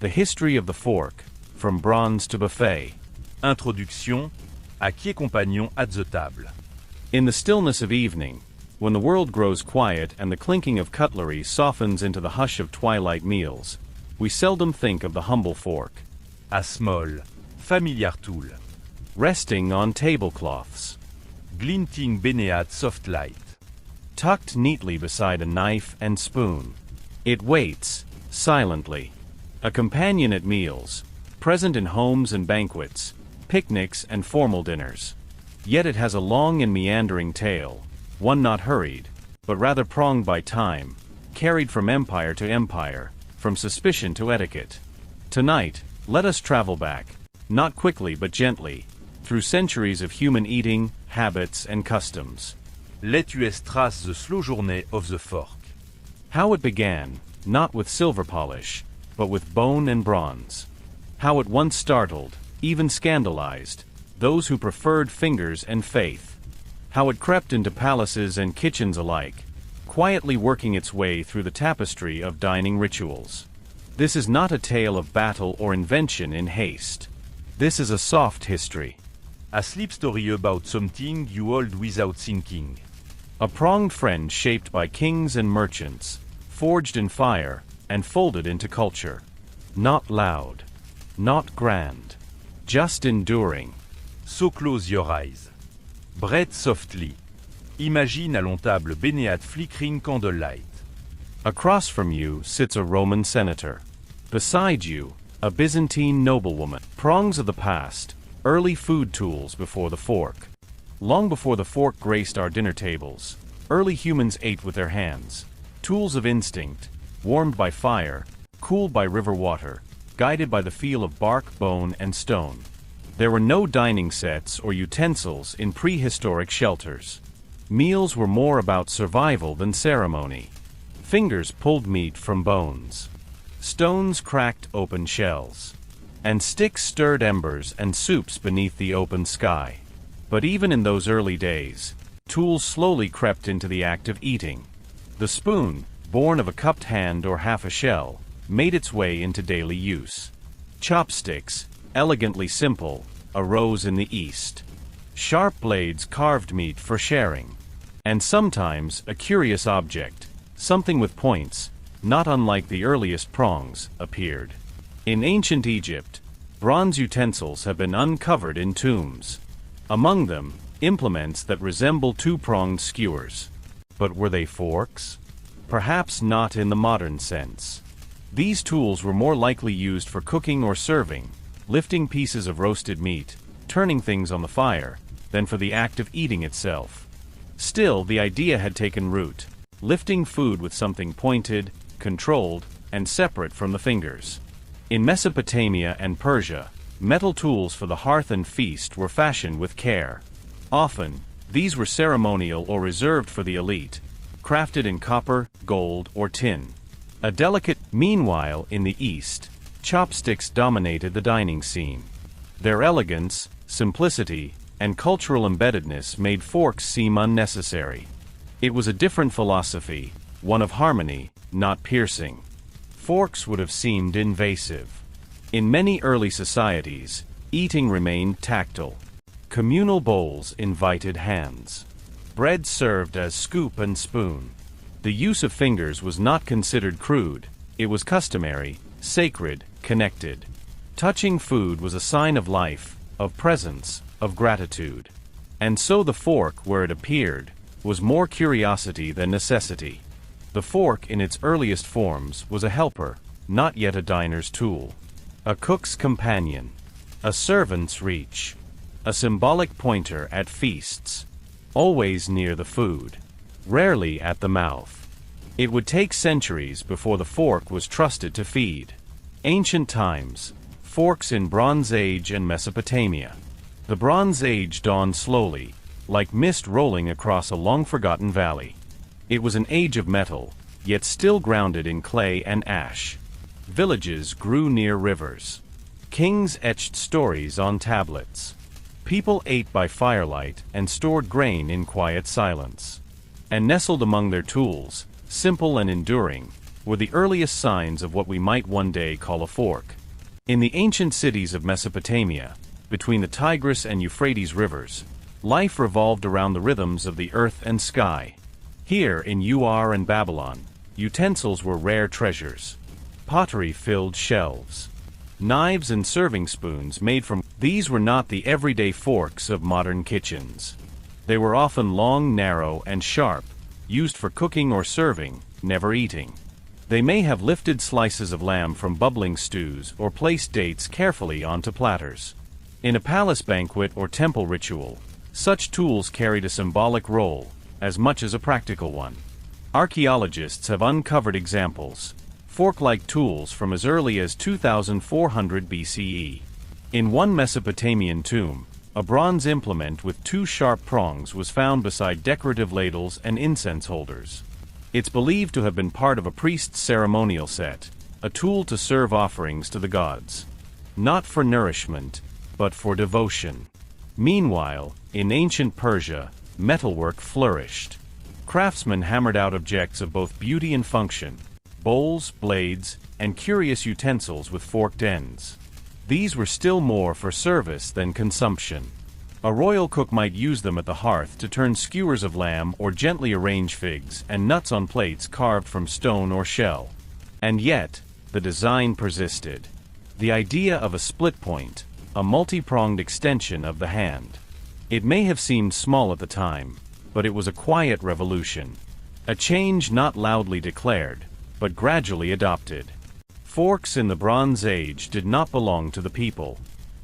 The history of the fork, from bronze to buffet. Introduction à qui est compagnon at the table. In the stillness of evening, when the world grows quiet and the clinking of cutlery softens into the hush of twilight meals, we seldom think of the humble fork. A small, familiar tool. Resting on tablecloths. Glinting beneath soft light. Tucked neatly beside a knife and spoon. It waits, silently. A companion at meals, present in homes and banquets, picnics and formal dinners. Yet it has a long and meandering tale, one not hurried, but rather pronged by time, carried from empire to empire, from suspicion to etiquette. Tonight, let us travel back, not quickly but gently, through centuries of human eating, habits, and customs. Let us trace the slow journey of the fork. How it began, not with silver polish, but with bone and bronze. How it once startled, even scandalized, those who preferred fingers and faith. How it crept into palaces and kitchens alike, quietly working its way through the tapestry of dining rituals. This is not a tale of battle or invention in haste. This is a soft history. A sleep story about something you hold without thinking. A pronged friend shaped by kings and merchants, forged in fire, and folded into culture. Not loud. Not grand. Just enduring. So close your eyes. Breathe softly. Imagine a long table beneath flickering candlelight. Across from you sits a Roman senator. Beside you, a Byzantine noblewoman. Prongs of the past, early food tools before the fork. Long before the fork graced our dinner tables, early humans ate with their hands. Tools of instinct, warmed by fire, cooled by river water, guided by the feel of bark, bone, and stone. There were no dining sets or utensils in prehistoric shelters. Meals were more about survival than ceremony. Fingers pulled meat from bones. Stones cracked open shells. And sticks stirred embers and soups beneath the open sky. But even in those early days, tools slowly crept into the act of eating. The spoon, born of a cupped hand or half a shell, made its way into daily use. Chopsticks, elegantly simple, arose in the East. Sharp blades carved meat for sharing. And sometimes a curious object, something with points, not unlike the earliest prongs, appeared. In ancient Egypt, bronze utensils have been uncovered in tombs. Among them, implements that resemble two-pronged skewers. But were they forks? Perhaps not in the modern sense. These tools were more likely used for cooking or serving, lifting pieces of roasted meat, turning things on the fire, than for the act of eating itself. Still, the idea had taken root, lifting food with something pointed, controlled, and separate from the fingers. In Mesopotamia and Persia, metal tools for the hearth and feast were fashioned with care. Often, these were ceremonial or reserved for the elite, crafted in copper, gold, or tin. Meanwhile, in the East, chopsticks dominated the dining scene. Their elegance, simplicity, and cultural embeddedness made forks seem unnecessary. It was a different philosophy, one of harmony, not piercing. Forks would have seemed invasive. In many early societies, eating remained tactile. Communal bowls invited hands. Bread served as scoop and spoon. The use of fingers was not considered crude, it was customary, sacred, connected. Touching food was a sign of life, of presence, of gratitude. And so the fork, where it appeared, was more curiosity than necessity. The fork in its earliest forms was a helper, not yet a diner's tool. A cook's companion. A servant's reach. A symbolic pointer at feasts. Always near the food. Rarely at the mouth. It would take centuries before the fork was trusted to feed. Ancient times. Forks in Bronze Age and Mesopotamia. The Bronze Age dawned slowly, like mist rolling across a long-forgotten valley. It was an age of metal, yet still grounded in clay and ash. Villages grew near rivers. Kings etched stories on tablets. People ate by firelight and stored grain in quiet silence. And nestled among their tools, simple and enduring, were the earliest signs of what we might one day call a fork. In the ancient cities of Mesopotamia, between the Tigris and Euphrates rivers, life revolved around the rhythms of the earth and sky. Here in Ur and Babylon, utensils were rare treasures. Pottery filled shelves. Knives and serving spoons made from these were not the everyday forks of modern kitchens. They were often long, narrow, and sharp, used for cooking or serving, never eating. They may have lifted slices of lamb from bubbling stews or placed dates carefully onto platters. In a palace banquet or temple ritual, such tools carried a symbolic role, as much as a practical one. Archaeologists have uncovered examples, fork-like tools from as early as 2400 BCE. In one Mesopotamian tomb, a bronze implement with two sharp prongs was found beside decorative ladles and incense holders. It's believed to have been part of a priest's ceremonial set, a tool to serve offerings to the gods. Not for nourishment, but for devotion. Meanwhile, in ancient Persia, metalwork flourished. Craftsmen hammered out objects of both beauty and function, bowls, blades, and curious utensils with forked ends. These were still more for service than consumption. A royal cook might use them at the hearth to turn skewers of lamb or gently arrange figs and nuts on plates carved from stone or shell. And yet, the design persisted. The idea of a split point, a multi-pronged extension of the hand. It may have seemed small at the time, but it was a quiet revolution. A change not loudly declared, but gradually adopted. Forks in the Bronze Age did not belong to the people.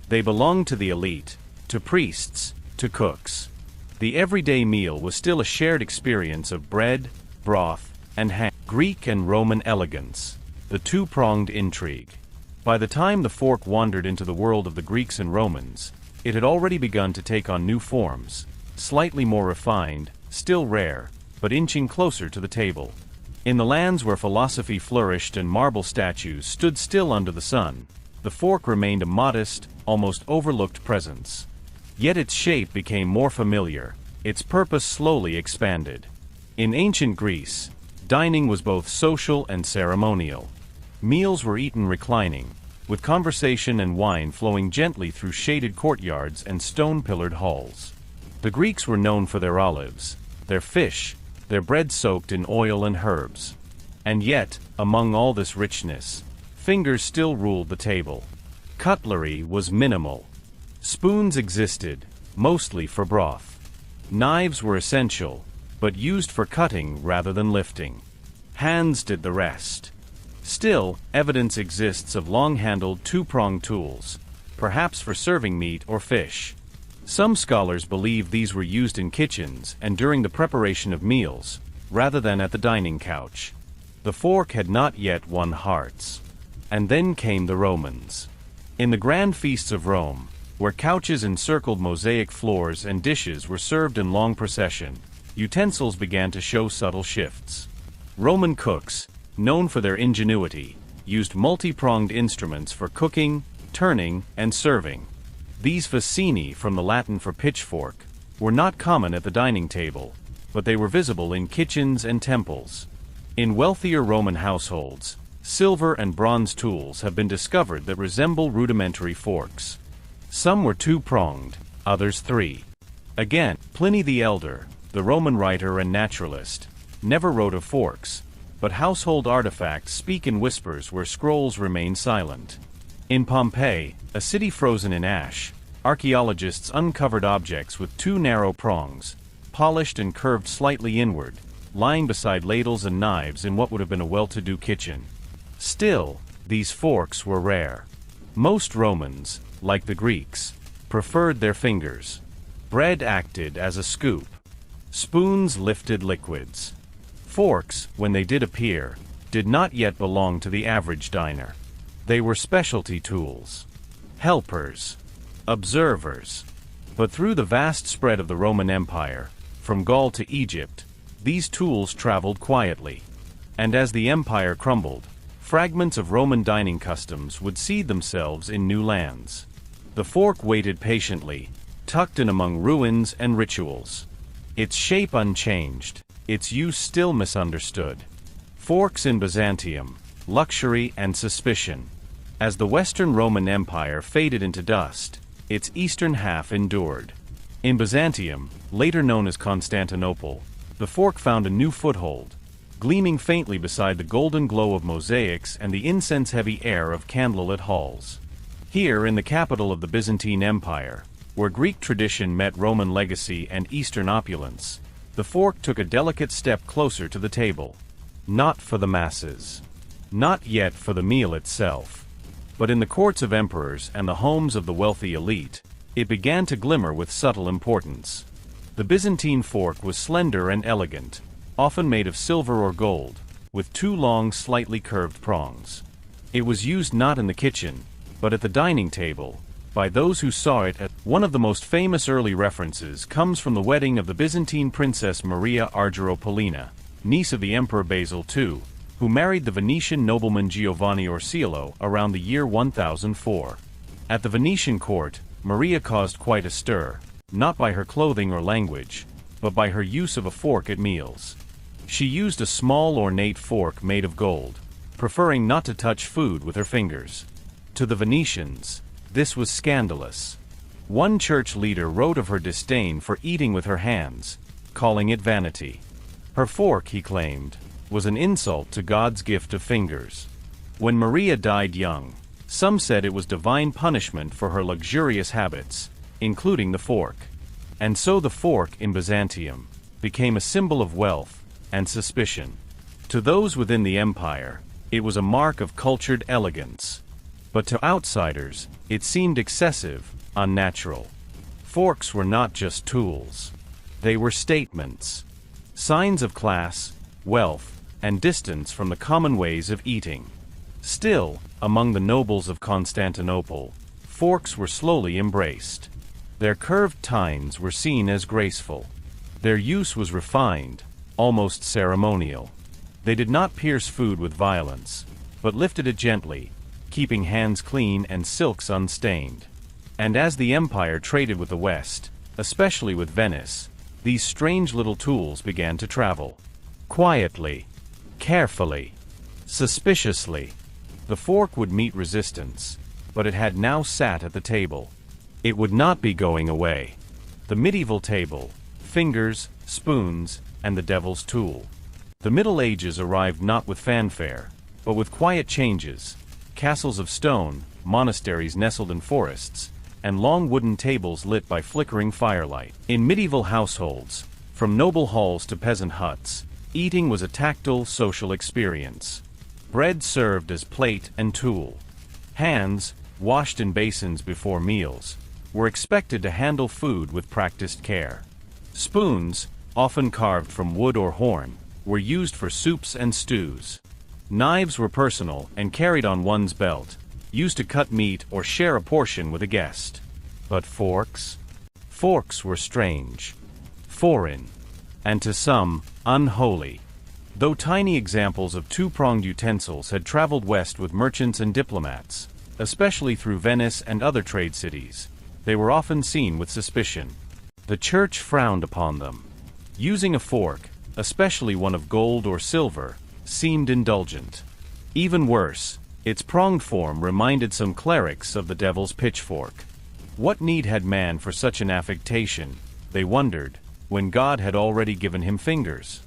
They belonged to the elite, to priests, to cooks. The everyday meal was still a shared experience of bread, broth, and ham. Greek and Roman elegance, the two-pronged intrigue. By the time the fork wandered into the world of the Greeks and Romans, it had already begun to take on new forms, slightly more refined, still rare, but inching closer to the table. In the lands where philosophy flourished and marble statues stood still under the sun, the fork remained a modest, almost overlooked presence. Yet its shape became more familiar, its purpose slowly expanded. In ancient Greece, dining was both social and ceremonial. Meals were eaten reclining, with conversation and wine flowing gently through shaded courtyards and stone-pillared halls. The Greeks were known for their olives, their fish, their bread soaked in oil and herbs. And yet, among all this richness, fingers still ruled the table. Cutlery was minimal. Spoons existed, mostly for broth. Knives were essential, but used for cutting rather than lifting. Hands did the rest. Still, evidence exists of long-handled two-pronged tools, perhaps for serving meat or fish. Some scholars believe these were used in kitchens and during the preparation of meals, rather than at the dining couch. The fork had not yet won hearts. And then came the Romans. In the grand feasts of Rome, where couches encircled mosaic floors and dishes were served in long procession, utensils began to show subtle shifts. Roman cooks, known for their ingenuity, used multi-pronged instruments for cooking, turning, and serving. These fascini, from the Latin for pitchfork, were not common at the dining table, but they were visible in kitchens and temples. In wealthier Roman households, silver and bronze tools have been discovered that resemble rudimentary forks. Some were two-pronged, others three. Again, Pliny the Elder, the Roman writer and naturalist, never wrote of forks, but household artifacts speak in whispers where scrolls remain silent. In Pompeii, a city frozen in ash, archaeologists uncovered objects with two narrow prongs, polished and curved slightly inward, lying beside ladles and knives in what would have been a well-to-do kitchen. Still, these forks were rare. Most Romans, like the Greeks, preferred their fingers. Bread acted as a scoop. Spoons lifted liquids. Forks, when they did appear, did not yet belong to the average diner. They were specialty tools. Helpers. Observers. But through the vast spread of the Roman Empire, from Gaul to Egypt, these tools traveled quietly. And as the empire crumbled, fragments of Roman dining customs would seed themselves in new lands. The fork waited patiently, tucked in among ruins and rituals. Its shape unchanged, its use still misunderstood. Forks in Byzantium, luxury and suspicion. As the Western Roman Empire faded into dust, its eastern half endured. In Byzantium, later known as Constantinople, the fork found a new foothold, gleaming faintly beside the golden glow of mosaics and the incense-heavy air of candlelit halls. Here, in the capital of the Byzantine Empire, where Greek tradition met Roman legacy and Eastern opulence, the fork took a delicate step closer to the table. Not for the masses. Not yet for the meal itself. But in the courts of emperors and the homes of the wealthy elite, it began to glimmer with subtle importance. The Byzantine fork was slender and elegant, often made of silver or gold, with two long, slightly curved prongs. It was used not in the kitchen, but at the dining table, by those who saw it as one of the most famous early references comes from the wedding of the Byzantine princess Maria Argyropoulina, niece of the Emperor Basil II, who married the Venetian nobleman Giovanni Orseolo around the year 1004. At the Venetian court, Maria caused quite a stir, not by her clothing or language, but by her use of a fork at meals. She used a small ornate fork made of gold, preferring not to touch food with her fingers. To the Venetians, this was scandalous. One church leader wrote of her disdain for eating with her hands, calling it vanity. Her fork, he claimed, was an insult to God's gift of fingers. When Maria died young, some said it was divine punishment for her luxurious habits, including the fork. And so the fork in Byzantium became a symbol of wealth and suspicion. To those within the empire, it was a mark of cultured elegance. But to outsiders, it seemed excessive, unnatural. Forks were not just tools. They were statements. Signs of class, wealth, and distance from the common ways of eating. Still, among the nobles of Constantinople, forks were slowly embraced. Their curved tines were seen as graceful. Their use was refined, almost ceremonial. They did not pierce food with violence, but lifted it gently, keeping hands clean and silks unstained. And as the empire traded with the West, especially with Venice, these strange little tools began to travel. Quietly, carefully, suspiciously. The fork would meet resistance, but it had now sat at the table. It would not be going away. The medieval table, fingers, spoons, and the devil's tool. The Middle Ages arrived not with fanfare, but with quiet changes, castles of stone, monasteries nestled in forests, and long wooden tables lit by flickering firelight. In medieval households, from noble halls to peasant huts, eating was a tactile social experience. Bread served as plate and tool. Hands, washed in basins before meals, were expected to handle food with practiced care. Spoons, often carved from wood or horn, were used for soups and stews. Knives were personal and carried on one's belt, used to cut meat or share a portion with a guest. But forks? Forks were strange, foreign, and to some, unholy. Though tiny examples of two-pronged utensils had traveled west with merchants and diplomats, especially through Venice and other trade cities, they were often seen with suspicion. The church frowned upon them. Using a fork, especially one of gold or silver, seemed indulgent. Even worse, its pronged form reminded some clerics of the devil's pitchfork. What need had man for such an affectation, they wondered, when God had already given him fingers?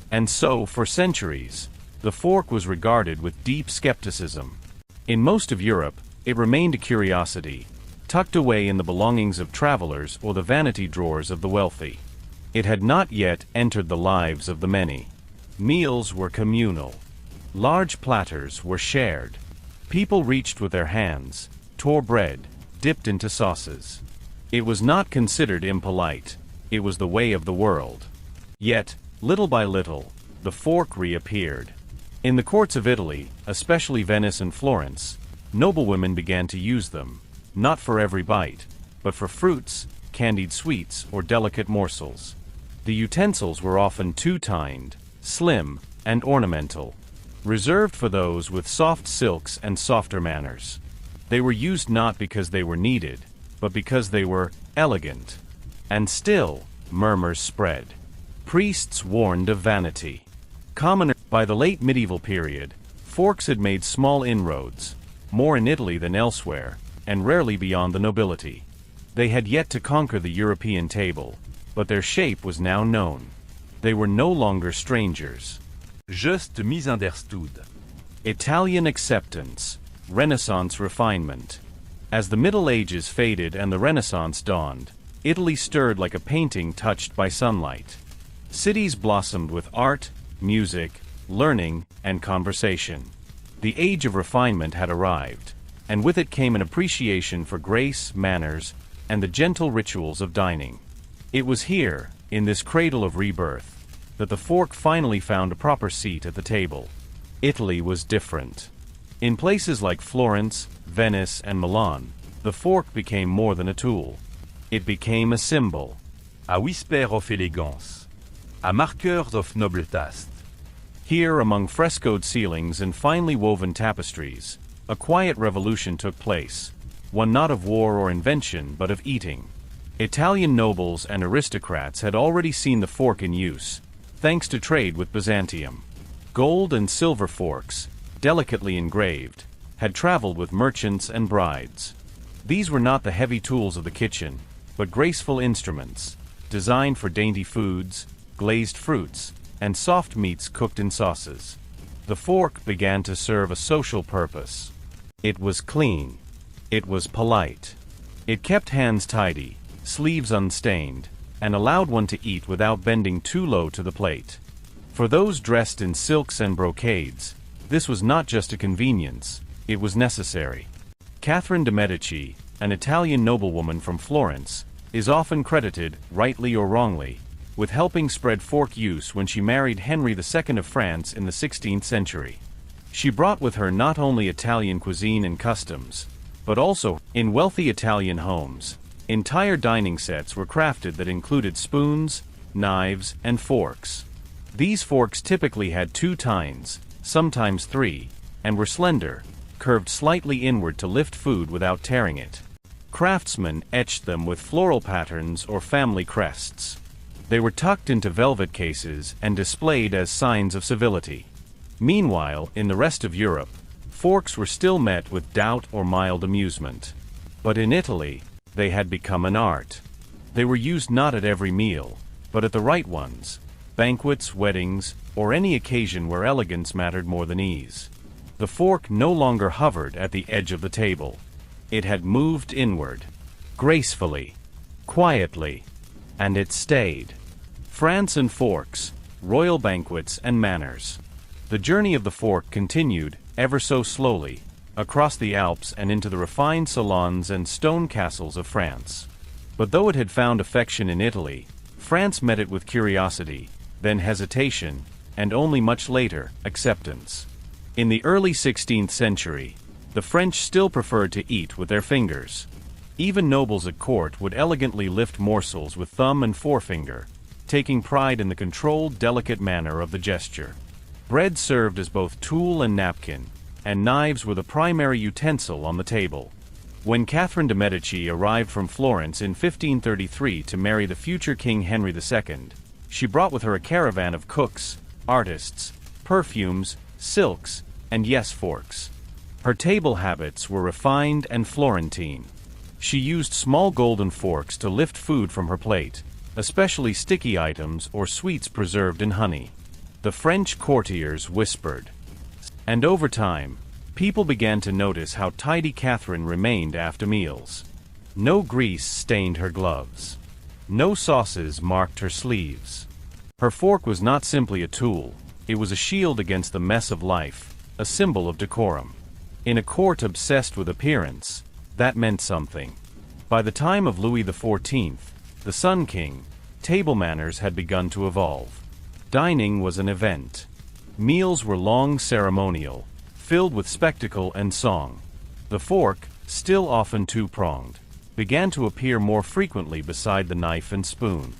And so, for centuries, the fork was regarded with deep skepticism. In most of Europe, it remained a curiosity, tucked away in the belongings of travelers or the vanity drawers of the wealthy. It had not yet entered the lives of the many. Meals were communal. Large platters were shared. People reached with their hands, tore bread, dipped into sauces. It was not considered impolite. It was the way of the world. Yet, little by little, the fork reappeared. In the courts of Italy, especially Venice and Florence, noblewomen began to use them, not for every bite, but for fruits, candied sweets, or delicate morsels. The utensils were often two-tined, slim, and ornamental, reserved for those with soft silks and softer manners. They were used not because they were needed, but because they were elegant. And still, murmurs spread. Priests warned of vanity. Commoner. By the late medieval period, forks had made small inroads, more in Italy than elsewhere, and rarely beyond the nobility. They had yet to conquer the European table, but their shape was now known. They were no longer strangers. Just misunderstood. Italian acceptance, Renaissance refinement. As the Middle Ages faded and the Renaissance dawned, Italy stirred like a painting touched by sunlight. Cities blossomed with art, music, learning, and conversation. The age of refinement had arrived, and with it came an appreciation for grace, manners, and the gentle rituals of dining. It was here, in this cradle of rebirth, that the fork finally found a proper seat at the table. Italy was different. In places like Florence, Venice, and Milan, the fork became more than a tool. It became a symbol. A whisper of elegance. A marqueur of noble taste. Here, among frescoed ceilings and finely woven tapestries, a quiet revolution took place, one not of war or invention but of eating. Italian nobles and aristocrats had already seen the fork in use, thanks to trade with Byzantium. Gold and silver forks, delicately engraved, had traveled with merchants and brides. These were not the heavy tools of the kitchen, but graceful instruments, designed for dainty foods, glazed fruits, and soft meats cooked in sauces. The fork began to serve a social purpose. It was clean. It was polite. It kept hands tidy, sleeves unstained, and allowed one to eat without bending too low to the plate. For those dressed in silks and brocades, this was not just a convenience, it was necessary. Catherine de' Medici, an Italian noblewoman from Florence, is often credited, rightly or wrongly, with helping spread fork use when she married Henry II of France in the 16th century. She brought with her not only Italian cuisine and customs, but also, in wealthy Italian homes, entire dining sets were crafted that included spoons, knives, and forks. These forks typically had 2 tines, sometimes 3, and were slender, curved slightly inward to lift food without tearing it. Craftsmen etched them with floral patterns or family crests. They were tucked into velvet cases and displayed as signs of civility. Meanwhile, in the rest of Europe, forks were still met with doubt or mild amusement. But in Italy, they had become an art. They were used not at every meal, but at the right ones, banquets, weddings, or any occasion where elegance mattered more than ease. The fork no longer hovered at the edge of the table. It had moved inward, gracefully, quietly, and it stayed. France and forks, royal banquets and manners. The journey of the fork continued, ever so slowly, across the Alps and into the refined salons and stone castles of France. But though it had found affection in Italy, France met it with curiosity, then hesitation, and only much later, acceptance. In the early 16th century, the French still preferred to eat with their fingers. Even nobles at court would elegantly lift morsels with thumb and forefinger, taking pride in the controlled, delicate manner of the gesture. Bread served as both tool and napkin, and knives were the primary utensil on the table. When Catherine de' Medici arrived from Florence in 1533 to marry the future King Henry II, she brought with her a caravan of cooks, artists, perfumes, silks, and yes, forks. Her table habits were refined and Florentine. She used small golden forks to lift food from her plate, especially sticky items or sweets preserved in honey. The French courtiers whispered. And over time, people began to notice how tidy Catherine remained after meals. No grease stained her gloves. No sauces marked her sleeves. Her fork was not simply a tool, it was a shield against the mess of life, a symbol of decorum. In a court obsessed with appearance, that meant something. By the time of Louis XIV, the Sun King, table manners had begun to evolve. Dining was an event. Meals were long ceremonial, filled with spectacle and song. The fork, still often two-pronged, began to appear more frequently beside the knife and spoon.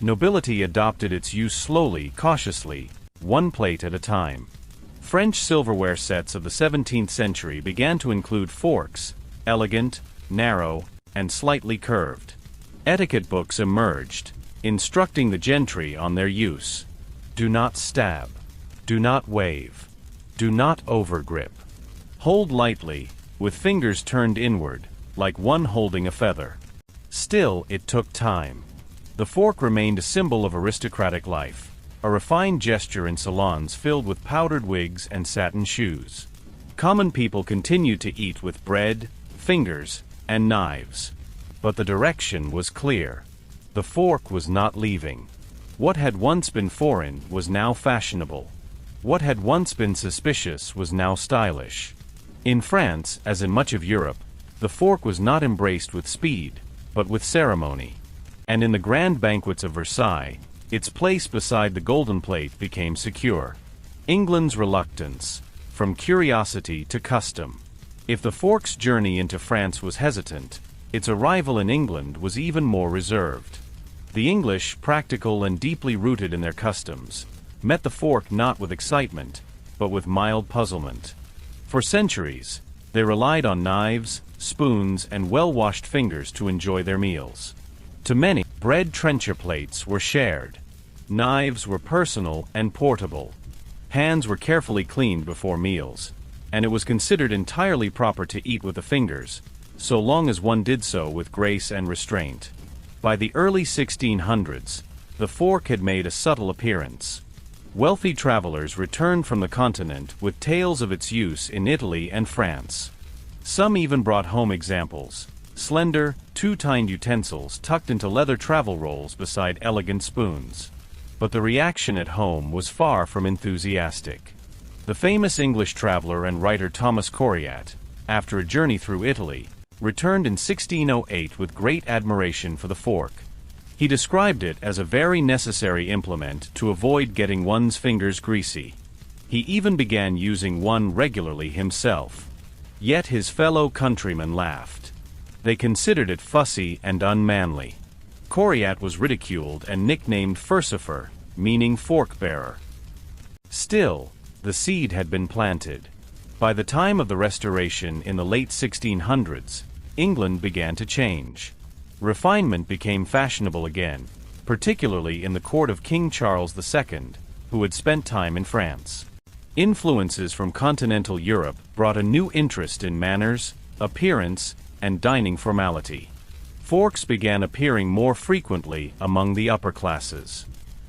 Nobility adopted its use slowly, cautiously, one plate at a time. French silverware sets of the 17th century began to include forks, elegant, narrow, and slightly curved. Etiquette books emerged, instructing the gentry on their use. Do not stab. Do not wave. Do not overgrip. Hold lightly, with fingers turned inward, like one holding a feather. Still, it took time. The fork remained a symbol of aristocratic life, a refined gesture in salons filled with powdered wigs and satin shoes. Common people continued to eat with bread, fingers, and knives. But the direction was clear. The fork was not leaving. What had once been foreign was now fashionable. What had once been suspicious was now stylish. In France, as in much of Europe, the fork was not embraced with speed, but with ceremony. And in the grand banquets of Versailles, its place beside the golden plate became secure. England's reluctance, from curiosity to custom. If the fork's journey into France was hesitant, its arrival in England was even more reserved. The English, practical and deeply rooted in their customs, met the fork not with excitement, but with mild puzzlement. For centuries, they relied on knives, spoons, and well-washed fingers to enjoy their meals. To many, bread trencher plates were shared. Knives were personal and portable. Hands were carefully cleaned before meals, and it was considered entirely proper to eat with the fingers, so long as one did so with grace and restraint. By the early 1600s, the fork had made a subtle appearance. Wealthy travelers returned from the continent with tales of its use in Italy and France. Some even brought home examples, slender, two-tined utensils tucked into leather travel rolls beside elegant spoons. But the reaction at home was far from enthusiastic. The famous English traveler and writer Thomas Coriat, after a journey through Italy, returned in 1608 with great admiration for the fork. He described it as a very necessary implement to avoid getting one's fingers greasy. He even began using one regularly himself. Yet his fellow countrymen laughed. They considered it fussy and unmanly. Coriat was ridiculed and nicknamed Furcifer, meaning fork-bearer. Still, the seed had been planted. By the time of the Restoration in the late 1600s, England began to change. Refinement became fashionable again, particularly in the court of King Charles II, who had spent time in France. Influences from continental Europe brought a new interest in manners, appearance, and dining formality. Forks began appearing more frequently among the upper classes.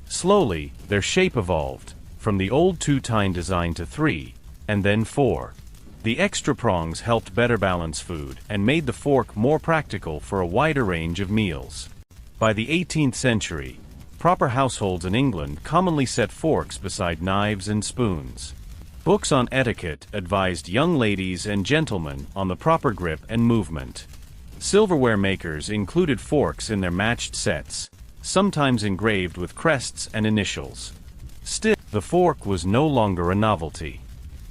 Slowly, their shape evolved, from the old two-tine design to 3, and then 4. The extra prongs helped better balance food and made the fork more practical for a wider range of meals. By the 18th century, proper households in England commonly set forks beside knives and spoons. Books on etiquette advised young ladies and gentlemen on the proper grip and movement. Silverware makers included forks in their matched sets, sometimes engraved with crests and initials. Still, the fork was no longer a novelty.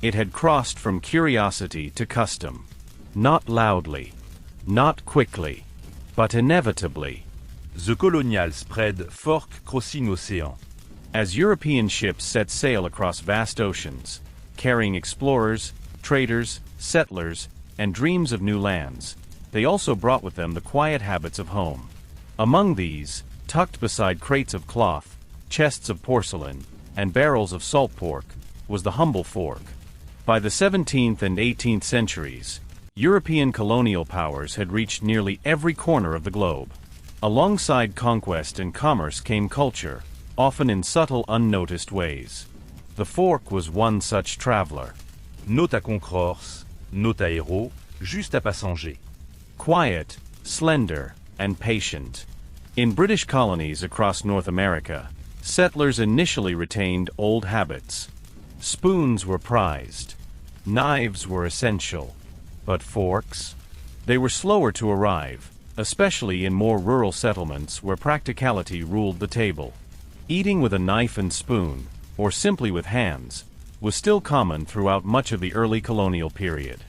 It had crossed from curiosity to custom. Not loudly, not quickly, but inevitably. The colonial spread fork crossing océan. As European ships set sail across vast oceans, carrying explorers, traders, settlers, and dreams of new lands, they also brought with them the quiet habits of home. Among these, tucked beside crates of cloth, chests of porcelain, and barrels of salt pork, was the humble fork. By the 17th and 18th centuries, European colonial powers had reached nearly every corner of the globe. Alongside conquest and commerce came culture, often in subtle, unnoticed ways. The fork was one such traveler. Note à Concrosse, note à héros, juste à passager. Quiet, slender, and patient. In British colonies across North America, settlers initially retained old habits. Spoons were prized. Knives were essential. But forks? They were slower to arrive, especially in more rural settlements where practicality ruled the table. Eating with a knife and spoon, or simply with hands, was still common throughout much of the early colonial period.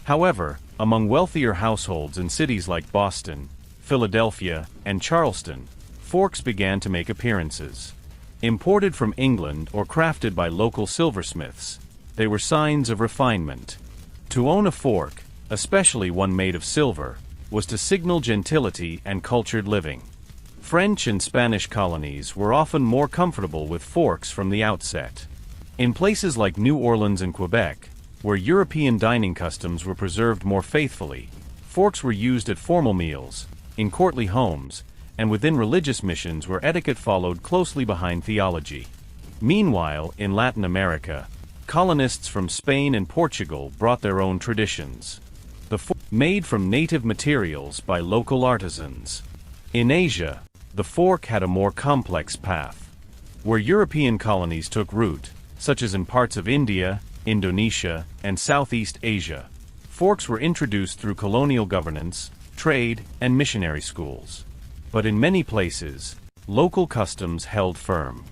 However, among wealthier households in cities like Boston, Philadelphia, and Charleston, forks began to make appearances. Imported from England or crafted by local silversmiths, they were signs of refinement. To own a fork, especially one made of silver, was to signal gentility and cultured living. French and Spanish colonies were often more comfortable with forks from the outset. In places like New Orleans and Quebec, where European dining customs were preserved more faithfully, forks were used at formal meals, in courtly homes, and within religious missions where etiquette followed closely behind theology. Meanwhile, in Latin America, colonists from Spain and Portugal brought their own traditions. The fork made from native materials by local artisans. In Asia, the fork had a more complex path. Where European colonies took root, such as in parts of India, Indonesia, and Southeast Asia, forks were introduced through colonial governance, trade, and missionary schools. But in many places, local customs held firm.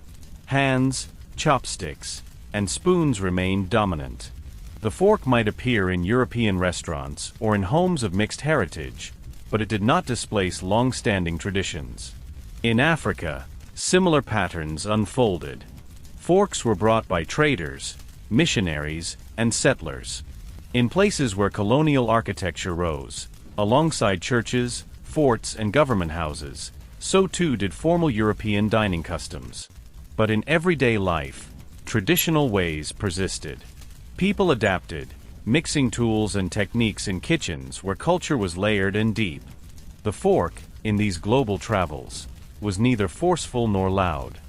Hands, chopsticks, and spoons remained dominant. The fork might appear in European restaurants or in homes of mixed heritage, but it did not displace long-standing traditions. In Africa, similar patterns unfolded. Forks were brought by traders, missionaries, and settlers. In places where colonial architecture rose, alongside churches, forts, and government houses, so too did formal European dining customs. But in everyday life, traditional ways persisted. People adapted, mixing tools and techniques in kitchens where culture was layered and deep. The fork, in these global travels, was neither forceful nor loud.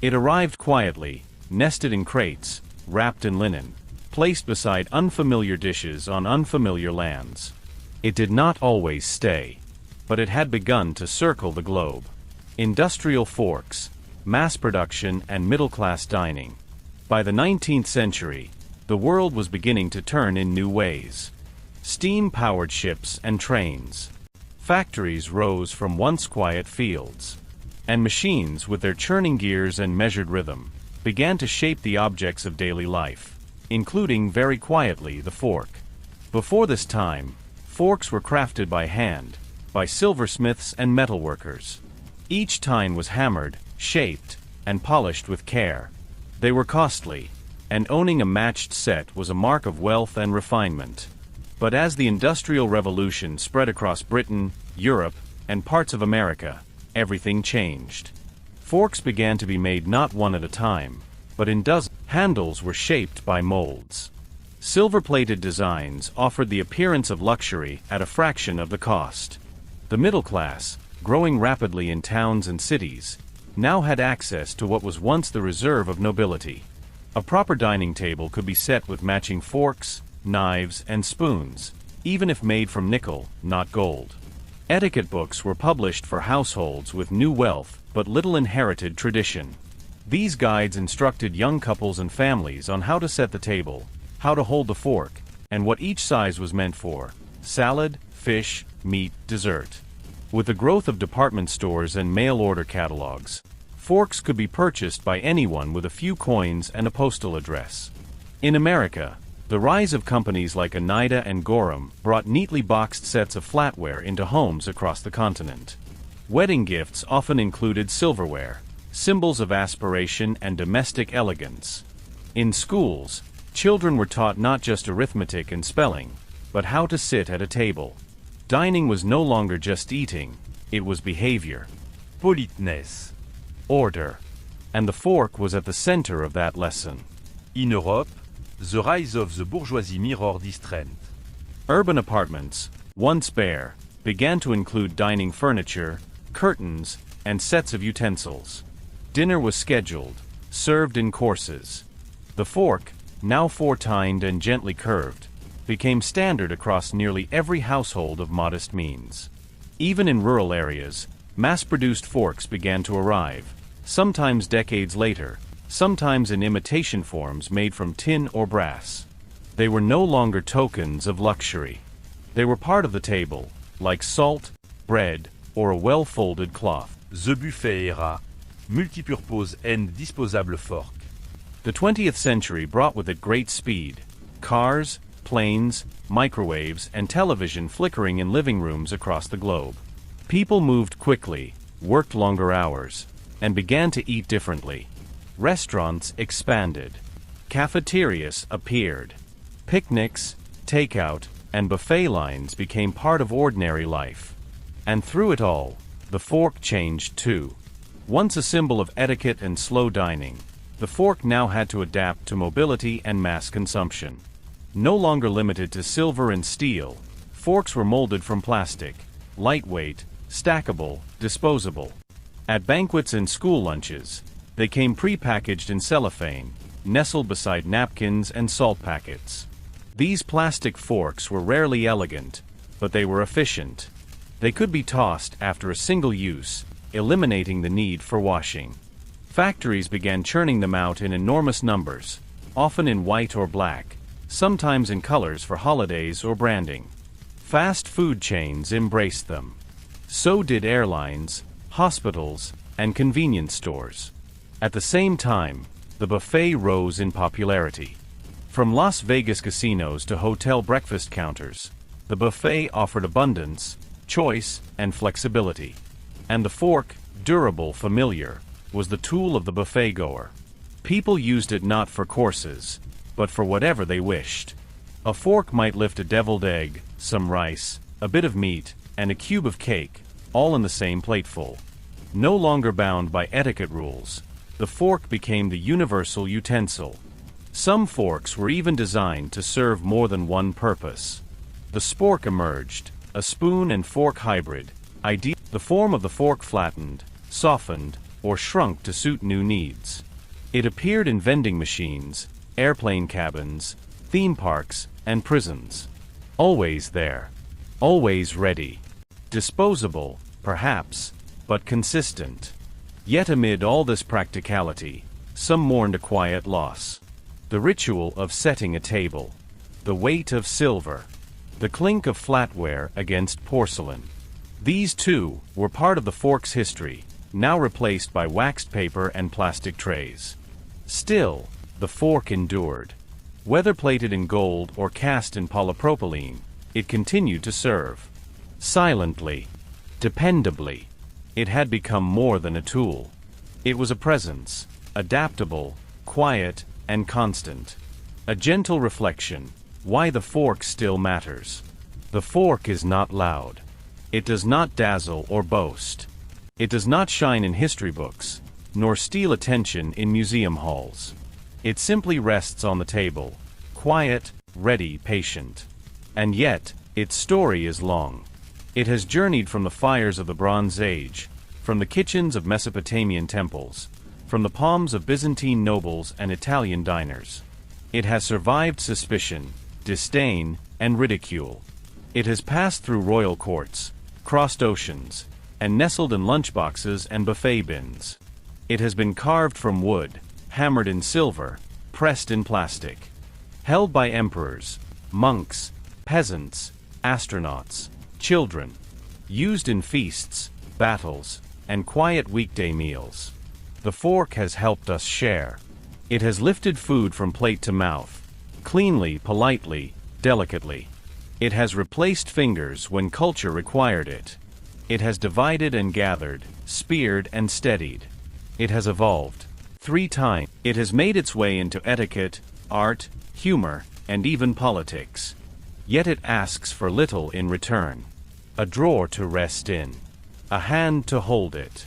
It arrived quietly, nested in crates, wrapped in linen, placed beside unfamiliar dishes on unfamiliar lands. It did not always stay, but it had begun to circle the globe. Industrial forks, mass production, and middle-class dining. By the 19th century, the world was beginning to turn in new ways. Steam-powered ships and trains. Factories rose from once quiet fields. And machines, with their churning gears and measured rhythm, began to shape the objects of daily life, including very quietly the fork. Before this time, forks were crafted by hand, by silversmiths and metalworkers. Each tine was hammered, shaped, and polished with care. They were costly, and owning a matched set was a mark of wealth and refinement. But as the Industrial Revolution spread across Britain, Europe, and parts of America, everything changed. Forks began to be made not one at a time, but in dozens. Handles were shaped by molds. Silver-plated designs offered the appearance of luxury at a fraction of the cost. The middle class, growing rapidly in towns and cities, now had access to what was once the reserve of nobility. A proper dining table could be set with matching forks, knives, and spoons, even if made from nickel, not gold. Etiquette books were published for households with new wealth but little inherited tradition. These guides instructed young couples and families on how to set the table, how to hold the fork, and what each size was meant for: salad, fish, meat, dessert. With the growth of department stores and mail-order catalogs, forks could be purchased by anyone with a few coins and a postal address. In America, the rise of companies like Oneida and Gorham brought neatly boxed sets of flatware into homes across the continent. Wedding gifts often included silverware, symbols of aspiration and domestic elegance. In schools, children were taught not just arithmetic and spelling, but how to sit at a table. Dining was no longer just eating, it was behavior. Politeness. Order. And the fork was at the center of that lesson. In Europe, the rise of the bourgeoisie mirrored this trend. Urban apartments, once bare, began to include dining furniture, curtains, and sets of utensils. Dinner was scheduled, served in courses. The fork, now four-tined and gently curved, became standard across nearly every household of modest means. Even in rural areas, mass-produced forks began to arrive, sometimes decades later, sometimes in imitation forms made from tin or brass. They were no longer tokens of luxury. They were part of the table, like salt, bread, or a well-folded cloth. The buffet era. Multipurpose and disposable fork. The 20th century brought with it great speed. Cars, planes, microwaves, and television flickering in living rooms across the globe. People moved quickly, worked longer hours, and began to eat differently. Restaurants expanded. Cafeterias appeared. Picnics, takeout, and buffet lines became part of ordinary life. And through it all, the fork changed too. Once a symbol of etiquette and slow dining, The fork now had to adapt to mobility and mass consumption. No longer limited to silver and steel, forks were molded from plastic, lightweight, stackable, disposable. At banquets and school lunches, they came pre-packaged in cellophane, nestled beside napkins and salt packets. These plastic forks were rarely elegant, but they were efficient. They could be tossed after a single use, eliminating the need for washing. Factories began churning them out in enormous numbers, often in white or black, sometimes in colors for holidays or branding. Fast food chains embraced them. So did airlines, hospitals, and convenience stores. At the same time, the buffet rose in popularity. From Las Vegas casinos to hotel breakfast counters, the buffet offered abundance, choice, and flexibility. And the fork, durable, familiar, was the tool of the buffet goer. People used it not for courses, but for whatever they wished. A fork might lift a deviled egg, some rice, a bit of meat, and a cube of cake, all in the same plateful. No longer bound by etiquette rules, the fork became the universal utensil. Some forks were even designed to serve more than one purpose. The spork emerged, a spoon and fork hybrid. The form of the fork flattened, softened, or shrunk to suit new needs. It appeared in vending machines, airplane cabins, theme parks, and prisons. Always there. Always ready. Disposable, perhaps, but consistent. Yet amid all this practicality, some mourned a quiet loss. The ritual of setting a table. The weight of silver. The clink of flatware against porcelain. These too were part of the fork's history, now replaced by waxed paper and plastic trays. Still, the fork endured. Whether plated in gold or cast in polypropylene, it continued to serve. Silently, dependably, it had become more than a tool. It was a presence, adaptable, quiet, and constant. A gentle reflection, why the fork still matters. The fork is not loud. It does not dazzle or boast. It does not shine in history books, nor steal attention in museum halls. It simply rests on the table, quiet, ready, patient. And yet, its story is long. It has journeyed from the fires of the Bronze Age, from the kitchens of Mesopotamian temples, from the palms of Byzantine nobles and Italian diners. It has survived suspicion, disdain, and ridicule. It has passed through royal courts, crossed oceans, and nestled in lunchboxes and buffet bins. It has been carved from wood, hammered in silver, pressed in plastic. Held by emperors, monks, peasants, astronauts, children. Used in feasts, battles, and quiet weekday meals. The fork has helped us share. It has lifted food from plate to mouth, cleanly, politely, delicately. It has replaced fingers when culture required it. It has divided and gathered, speared and steadied. It has evolved. 3 times. It has made its way into etiquette, art, humor, and even politics. Yet it asks for little in return. A drawer to rest in. A hand to hold it.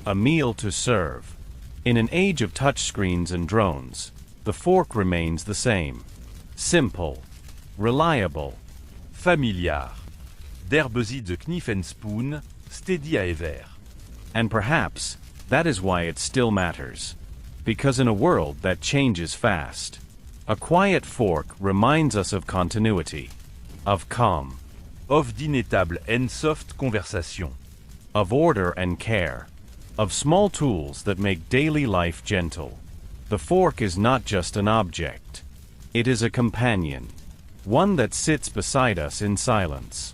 A meal to serve. In an age of touchscreens and drones, the fork remains the same. Simple. Reliable. Familiar. Der besitzt Kniff and Spoon, steady à ever. And perhaps, that is why it still matters. Because in a world that changes fast, a quiet fork reminds us of continuity. Of calm. Of d'inétables and soft conversation. Of order and care. Of small tools that make daily life gentle. The fork is not just an object. It is a companion. One that sits beside us in silence.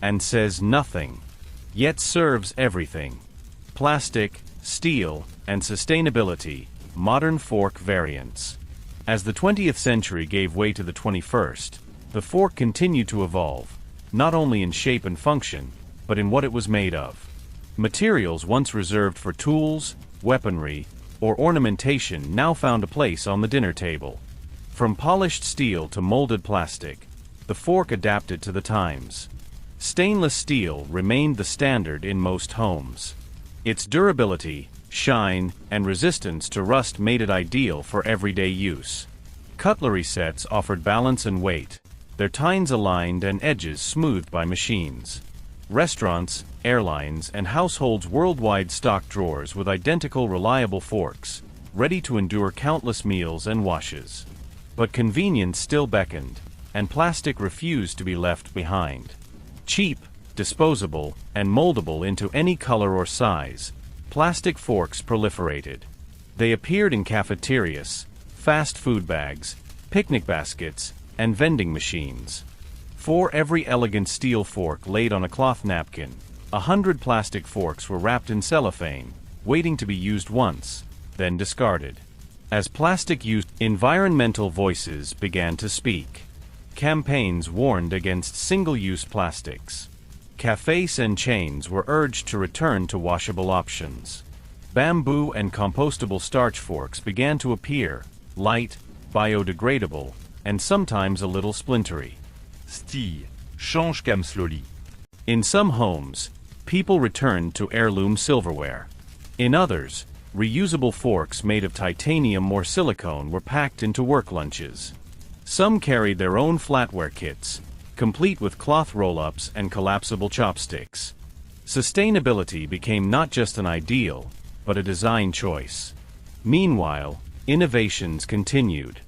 And says nothing. Yet serves everything. Plastic, steel, and sustainability, modern fork variants. As the 20th century gave way to the 21st, the fork continued to evolve, not only in shape and function, but in what it was made of. Materials once reserved for tools, weaponry, or ornamentation now found a place on the dinner table. From polished steel to molded plastic, the fork adapted to the times. Stainless steel remained the standard in most homes. Its durability, shine, and resistance to rust made it ideal for everyday use. Cutlery sets offered balance and weight, their tines aligned and edges smoothed by machines. Restaurants, airlines, and households worldwide stocked drawers with identical reliable forks, ready to endure countless meals and washes. But convenience still beckoned, and plastic refused to be left behind. Cheap, disposable, and moldable into any color or size, plastic forks proliferated. They appeared in cafeterias, fast food bags, picnic baskets, and vending machines. For every elegant steel fork laid on a cloth napkin, 100 plastic forks were wrapped in cellophane, waiting to be used once, then discarded. As plastic use, environmental voices began to speak. Campaigns warned against single-use plastics. Cafes and chains were urged to return to washable options. Bamboo and compostable starch forks began to appear, light, biodegradable, and sometimes a little splintery. Stille, change cam slowly. In some homes, people returned to heirloom silverware. In others, reusable forks made of titanium or silicone were packed into work lunches. Some carried their own flatware kits, complete with cloth roll-ups and collapsible chopsticks. Sustainability became not just an ideal, but a design choice. Meanwhile, innovations continued.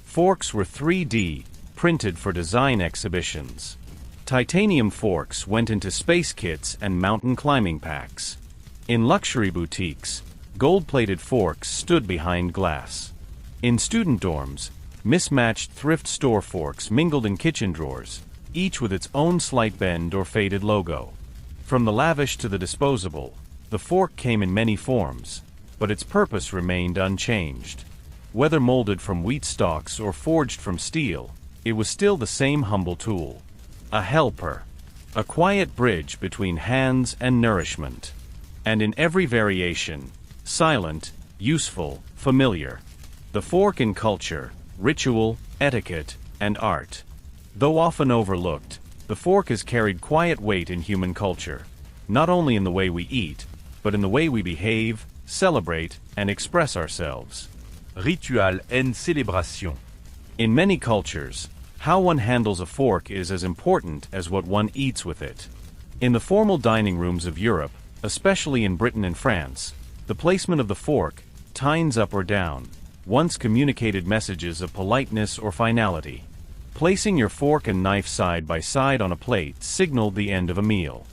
Forks were 3D, printed for design exhibitions. Titanium forks went into space kits and mountain climbing packs. In luxury boutiques, gold-plated forks stood behind glass. In student dorms, mismatched thrift store forks mingled in kitchen drawers, each with its own slight bend or faded logo. From the lavish to the disposable, the fork came in many forms, but its purpose remained unchanged. Whether molded from wheat stalks or forged from steel, it was still the same humble tool. A helper. A quiet bridge between hands and nourishment. And in every variation, silent, useful, familiar. The fork in culture, ritual, etiquette, and art. Though often overlooked, the fork has carried quiet weight in human culture, not only in the way we eat, but in the way we behave, celebrate, and express ourselves. Ritual and célébration. In many cultures, how one handles a fork is as important as what one eats with it. In the formal dining rooms of Europe, especially in Britain and France, the placement of the fork, tines up or down, once communicated messages of politeness or finality. Placing your fork and knife side by side on a plate signaled the end of a meal.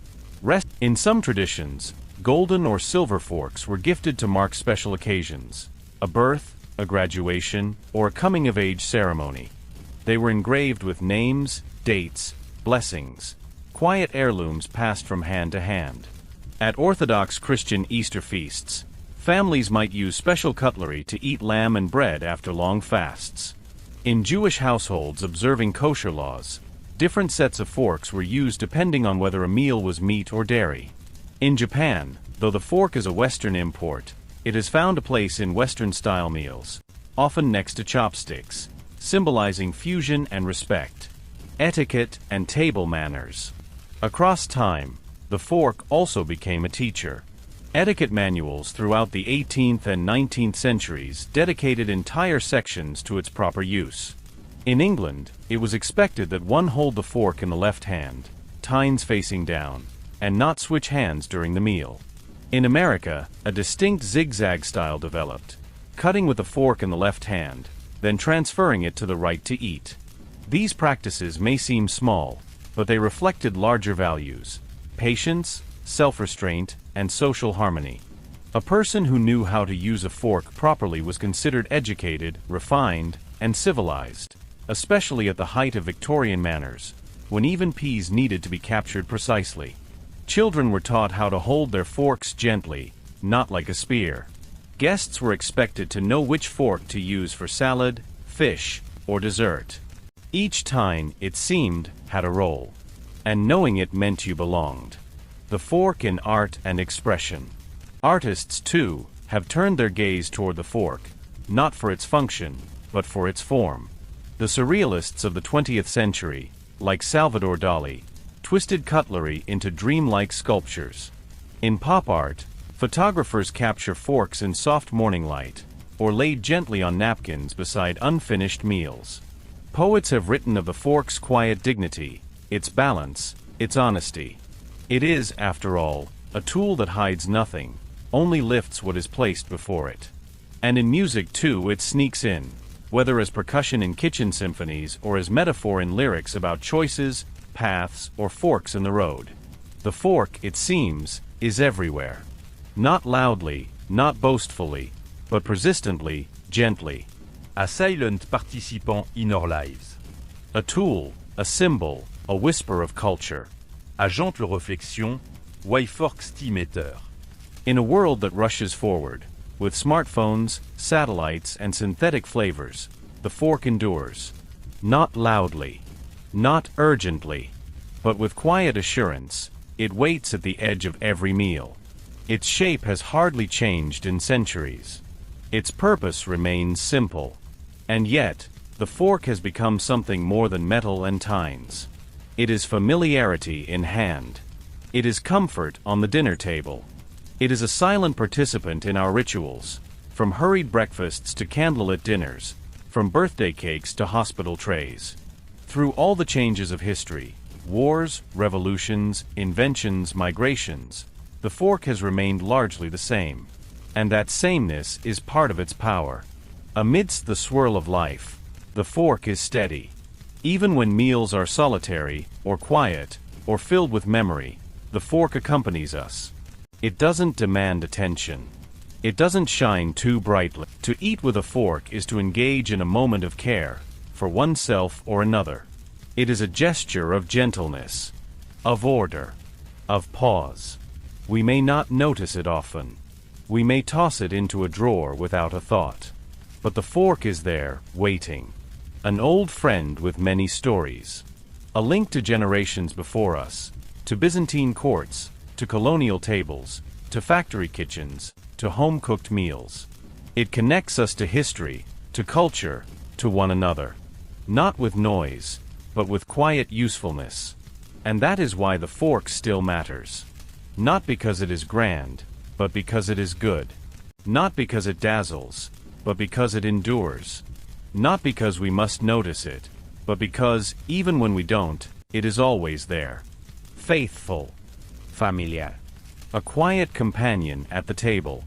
In some traditions, golden or silver forks were gifted to mark special occasions, a birth, a graduation, or a coming-of-age ceremony. They were engraved with names, dates, blessings, quiet heirlooms passed from hand to hand. At Orthodox Christian Easter feasts, families might use special cutlery to eat lamb and bread after long fasts. In Jewish households observing kosher laws, different sets of forks were used depending on whether a meal was meat or dairy. In Japan, though the fork is a Western import, it has found a place in Western-style meals, often next to chopsticks, symbolizing fusion and respect. Etiquette and table manners. Across time, the fork also became a teacher. Etiquette manuals throughout the 18th and 19th centuries dedicated entire sections to its proper use. In England, it was expected that one hold the fork in the left hand, tines facing down, and not switch hands during the meal. In America, a distinct zigzag style developed, cutting with the fork in the left hand, then transferring it to the right to eat. These practices may seem small, but they reflected larger values: patience, self-restraint, and social harmony. A person who knew how to use a fork properly was considered educated, refined, and civilized, especially at the height of Victorian manners, when even peas needed to be captured precisely. Children were taught how to hold their forks gently, not like a spear. Guests were expected to know which fork to use for salad, fish, or dessert. Each tine, it seemed, had a role, and knowing it meant you belonged. The fork in art and expression. Artists, too, have turned their gaze toward the fork, not for its function, but for its form. The surrealists of the 20th century, like Salvador Dali, twisted cutlery into dreamlike sculptures. In pop art, Photographers capture forks in soft morning light, or laid gently on napkins beside unfinished meals. Poets have written of the fork's quiet dignity, its balance, its honesty. It is, after all, a tool that hides nothing, only lifts what is placed before it. And in music too it sneaks in, whether as percussion in kitchen symphonies or as metaphor in lyrics about choices, paths, or forks in the road. The fork, it seems, is everywhere. Not loudly, not boastfully, but persistently, gently. A silent participant in our lives. A tool, a symbol, a whisper of culture. À gentle réflexion, why fork stimeter. In a world that rushes forward, with smartphones, satellites, and synthetic flavors, the fork endures. Not loudly, not urgently, but with quiet assurance, it waits at the edge of every meal. Its shape has hardly changed in centuries. Its purpose remains simple. And yet, the fork has become something more than metal and tines. It is familiarity in hand. It is comfort on the dinner table. It is a silent participant in our rituals, from hurried breakfasts to candlelit dinners, from birthday cakes to hospital trays. Through all the changes of history, wars, revolutions, inventions, migrations, the fork has remained largely the same. And that sameness is part of its power. Amidst the swirl of life, the fork is steady. Even when meals are solitary, or quiet, or filled with memory, the fork accompanies us. It doesn't demand attention. It doesn't shine too brightly. To eat with a fork is to engage in a moment of care, for oneself or another. It is a gesture of gentleness, of order, of pause. We may not notice it often. We may toss it into a drawer without a thought. But the fork is there, waiting. An old friend with many stories. A link to generations before us, to Byzantine courts, to colonial tables, to factory kitchens, to home-cooked meals. It connects us to history, to culture, to one another. Not with noise, but with quiet usefulness. And that is why the fork still matters. Not because it is grand, but because it is good. Not because it dazzles, but because it endures. Not because we must notice it, but because, even when we don't, it is always there. Faithful. Familiar. A quiet companion at the table,